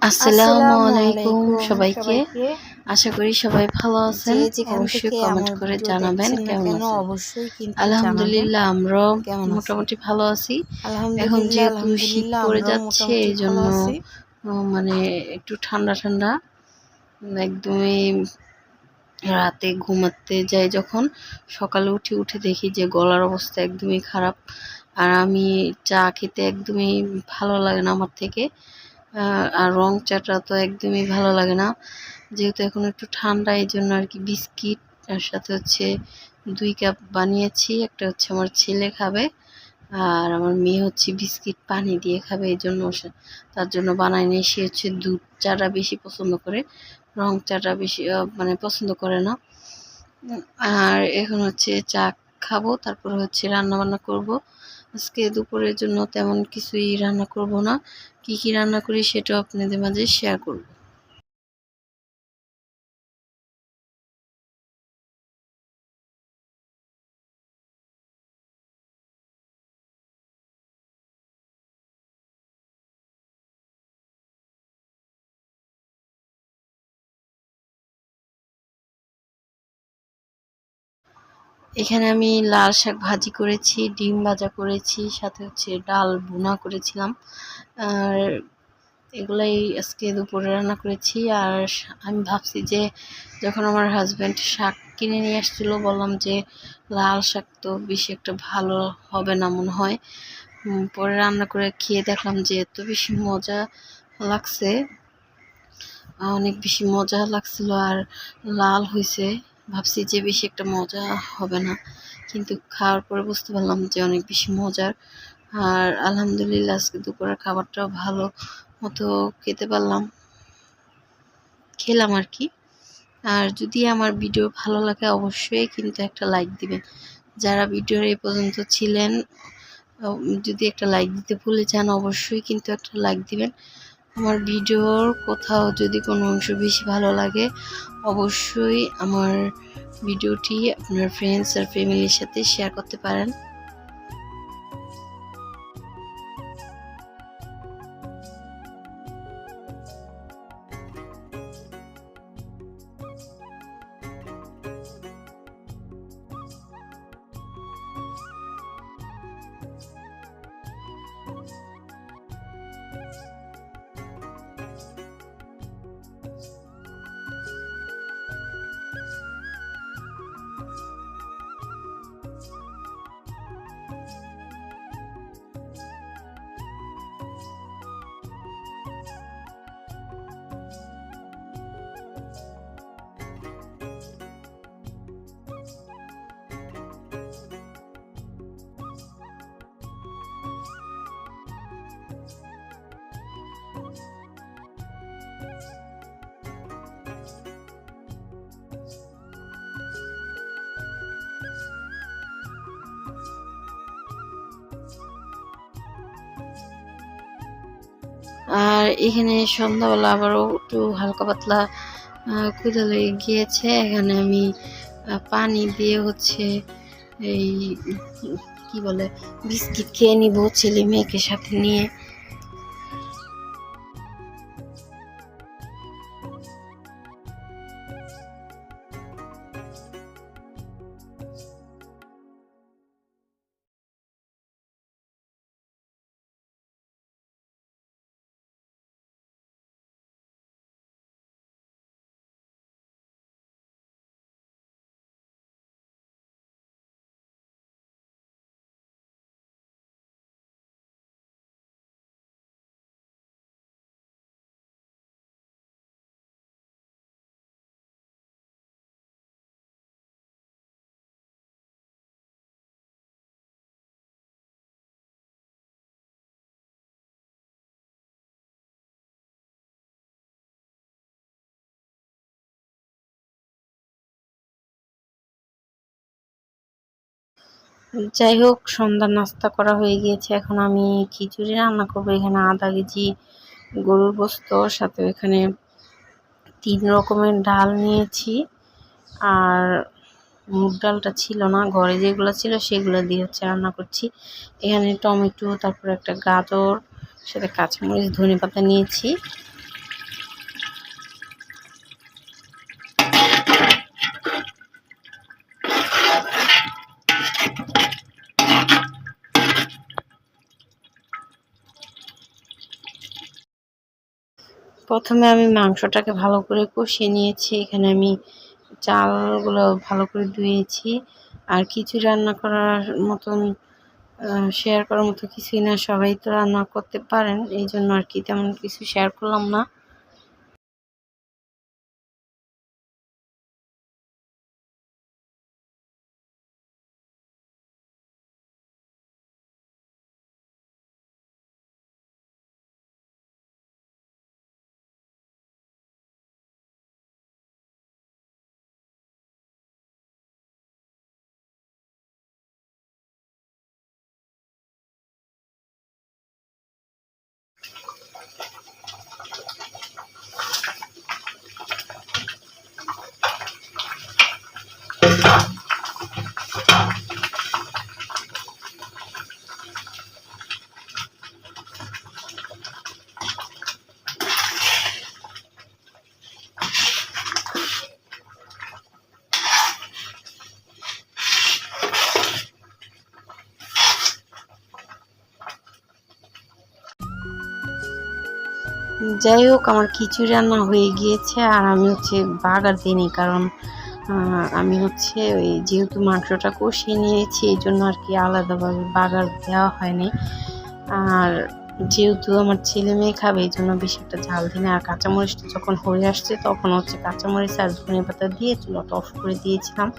আসসালামু আলাইকুম সবাইকে। সবাইকে। আশা করি সবাই ভালো আছেন। যে যেখান অবশ্যই থেকে কমেন্ট আমার করে ভিডিও জানাবেন দেখছেন না কেমন কেন আছেন। অবশ্যই কিন্তু জানাবেন আলহামদুলিল্লাহ আমরাও কেমন আছেন। মোটামুটি ভালো আছি। এখন আলহামদুলিল্লাহ, যেহেতু শীত আলহামদুলিল্লাহ পড়ে আমরাও যাচ্ছে মোটামুটি ভালো এইজন্য আছি। মানে একটু ঠান্ডা ঠান্ডা একদমই রাতে ঘুমাতে যাই যখন সকালে উঠে দেখি যে গলার অবস্থা একদমই খারাপ। আর আমি চা খেতে একদমই ভালো লাগে না আমার থেকে। আর রং চাটা তো একদমই ভালো লাগে না। যেহেতু এখন একটু ঠান্ডা এইজন্য আর কি বিস্কিট আর সাথে হচ্ছে 2 কাপ বানিয়েছি। একটা হচ্ছে আমার ছেলে খাবে আর আমার মেয়ে হচ্ছে বিস্কিট পানি দিয়ে খাবে, এইজন্য তার জন্য বানাইনি। সে হচ্ছে দুধ চাটা বেশি পছন্দ করে, রং চাটা বেশি মানে পছন্দ করে না। আর এখন হচ্ছে চা খাবো, তারপরে হচ্ছে রান্না বান্না করব। আজকে দুপুরের জন্য তেমন কিছুই রান্না করব না, কি কি রান্না করি সেটাও আপনাদের মাঝে শেয়ার করব। এখানে আমি লাল শাক ভাজি করেছি, ডিম ভাজা করেছি, সাথে হচ্ছে ডাল ভুনা করেছিলাম। আর এগুলাই আজকে দুপুরে রান্না করেছি। আর আমি ভাবছি যে যখন আমার হাজব্যান্ড শাক কিনে নিয়ে আসছিল, বললাম যে লাল শাক তো বেশি একটা ভালো হবে না মনে হয়। পরে রান্না করে খেয়ে দেখলাম যে এত বেশি মজা লাগছে, অনেক বেশি মজা লাগছিল। আর লাল হয়েছে, ভাবছি যে বেশি একটা মজা হবে না, কিন্তু খাওয়ার পরে বুঝতে পারলাম যে অনেক বেশি মজার। আর আলহামদুলিল্লাহ আজকে দুপুরের খাবারটাও ভালো মতো খেতে পারলাম, খেলাম আর কি। আর যদি আমার ভিডিও ভালো লাগে অবশ্যই কিন্তু একটা লাইক দিবেন। যারা ভিডিওর এই পর্যন্ত ছিলেন যদি একটা লাইক দিতে ভুলে যান অবশ্যই কিন্তু একটা লাইক দিবেন। আমার ভিডিওর কোথাও যদি কোনো অংশ বেশি ভালো লাগে অবশ্যই আমার ভিডিওটি আপনার ফ্রেন্ডস আর ফ্যামিলির সাথে শেয়ার করতে পারেন। আর এখানে সন্ধ্যাবেলা আবারও একটু হালকা পাতলা ক্ষুধা লেগে গিয়েছে। এখানে আমি পানি দিয়ে হচ্ছে এই কি বলে বিস্কিট খেয়ে নিব ছেলে মেয়েকে সাথে নিয়ে। যাই হোক, সন্ধ্যার নাস্তা করা হয়ে গিয়েছে। এখন আমি খিচুড়ি রান্না করবো। এখানে আধা কেজি গরুর গোস্ত, সাথে এখানে 3 রকমের ডাল নিয়েছি। আর মুগ ডালটা ছিল না, ঘরে যেগুলো ছিল সেগুলো দিয়ে হচ্ছে রান্না করছি। এখানে টমেটো, তারপর একটা গাজর, সাথে কাঁচামরিচ, ধনেপাতা নিয়েছি। প্রথমে আমি মাংসটাকে ভালো করে কষিয়ে নিয়েছি। এখানে আমি চালগুলো ভালো করে ধুয়েছি। আর খিচুড়ি রান্না করার মতন শেয়ার করার মতো কিছুই না, সবাই তো রান্না করতে পারেন, এই জন্য আর কি তেমন কিছু শেয়ার করলাম না। যাই হোক, আমার খিচুড়ি রান্না হয়ে গিয়েছে। আর আমি বাগার দিইনি, কারণ আমি ওই যেহেতু মাংসটা কষিয়ে নিয়েছি, এই জন্য আর কি আলাদাভাবে বাগার দেওয়া হয়নি। আর যেহেতু আমার ছেলে মেয়ে খাবে, এই জন্য বেশি একটা ঝাল দিই না। আর কাঁচামরিচটা যখন হয়ে আসছে, তখন কাঁচামরিচ আর ধনে পাতা দিয়ে চুলাটা অফ করে দিয়েছিলাম।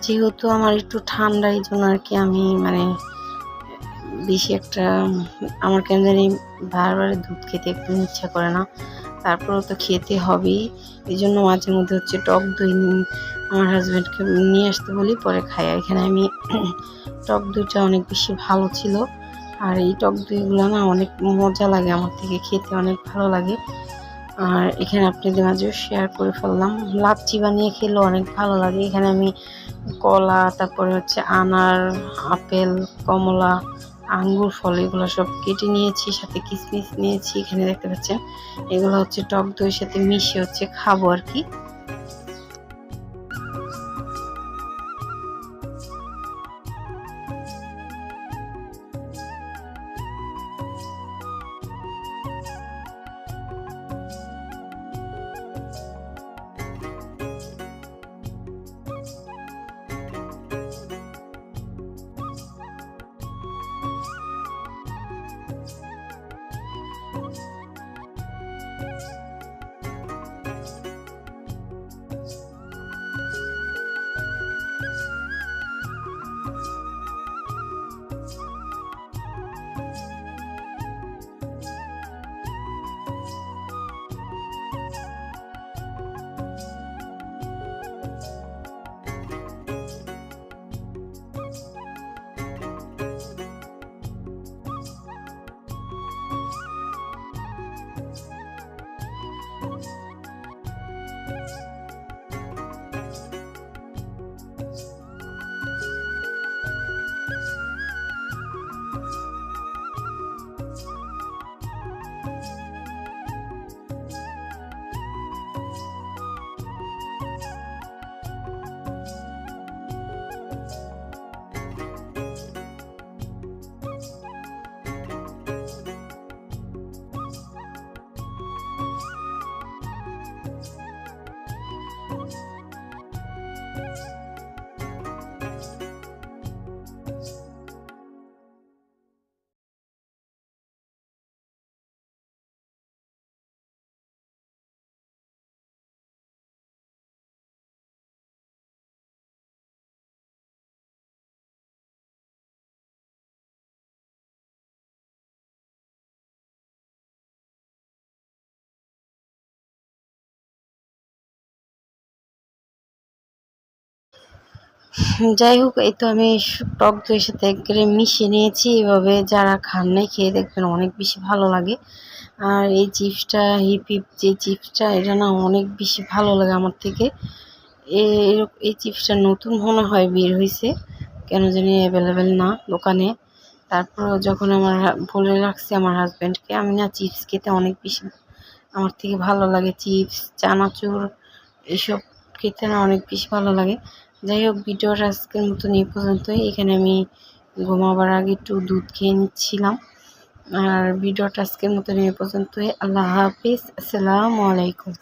যেহেতু আমার একটু ঠান্ডা, এই জন্য আর কি আমি বেশি একটা, আমার কেন জানি বারবার দুধ খেতে একদম ইচ্ছা করে না, তারপরেও তো খেতে হবেই। এই জন্য মাঝে মধ্যে টক দই আমার হাজব্যান্ডকে নিয়ে আসতে বলি, পরে খাই। এখানে আমি টক দইটা অনেক বেশি ভালো ছিল। আর এই টক দইগুলো না অনেক মজা লাগে, আমার থেকে খেতে অনেক ভালো লাগে। আর এখানে আপনাদের মাঝেও শেয়ার করে ফেললাম। লাচ্ছি বানিয়ে খেলেও অনেক ভালো লাগে। এখানে আমি কলা, তারপরে আনার, আপেল, কমলা, আঙ্গুর, ফল এগুলো সব কেটে নিয়েছি, সাথে কিশমিশ নিয়েছি। এখানে দেখতে পাচ্ছেন, এগুলো টক দইয়ের সাথে মিশিয়ে খাবো আর কি। যাই হোক, এই তো আমি টক দইয়ের সাথে একেবারে মিশিয়ে নিয়েছি। এভাবে যারা খান নাই খেয়ে দেখবেন, অনেক বেশি ভালো লাগে। আর এই চিপসটা, হিপ হিপ যে চিপসটা, এটা না অনেক বেশি ভালো লাগে আমার থেকে। এই চিপসটা নতুন মনে হয় বের হয়েছে, কেন জানি অ্যাভেলেবেল না দোকানে। তারপর যখন বলে রাখছি আমার হাজব্যান্ডকে, আমি না চিপস খেতে অনেক বেশি আমার থেকে ভালো লাগে। চিপস, চানাচুর এসব খেতে না অনেক বেশি ভালো লাগে। যাই হোক, ভিডিওটা আজকের মতন এই পর্যন্তই। এখানে আমি ঘুমাবার আগে একটু দুধ খেয়ে নিচ্ছিলাম। আর ভিডিওটা আজকের মতন এই পর্যন্তই। আল্লাহ হাফিজ, আসসালামু আলাইকুম।